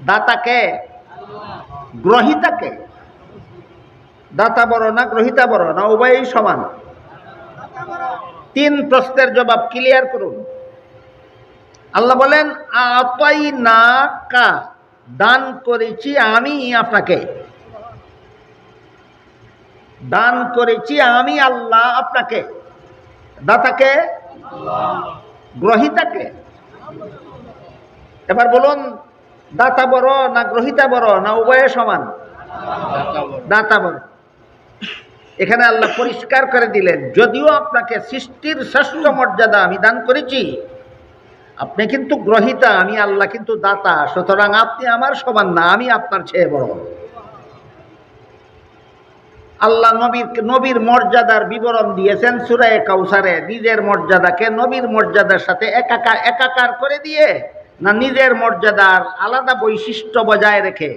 দাতাকে, গ্রহিতাকে? দাতা বড় না গ্রহিতা বড়, না উভয়ই সমান? তিন প্রশ্নের জবাব ক্লিয়ার করুন। আল্লাহ বলেন আতাইনাকা, দান করেছি আমি আপনাকে, দান করেছি আমি আল্লাহ আপনাকে। দাতাকে, গ্রহিতাকে? এবার বলুন, দাতা বড় না গ্রহিতা বড়, না উভয়ে সমান? দাতা বড়। এখানে আল্লাহ পরিষ্কার করে দিলেন, যদিও আপনাকে সৃষ্টির শ্রেষ্ঠ মর্যাদা আমি দান করেছি, আপনি কিন্তু গ্রহিতা, আমি আল্লাহ কিন্তু দাতা, সুতরাং আপনি আমার সমান না, আমি আপনার চেয়ে বড়। আল্লাহ নবীর মর্যাদার বিবরণ দিয়েছেন সূরা কাউসারে। নিজের মর্যাদাকে নবীর মর্যাদার সাথে একাকার করে দিয়ে, না নিজের মর্যাদার আলাদা বৈশিষ্ট্য বজায় রেখে?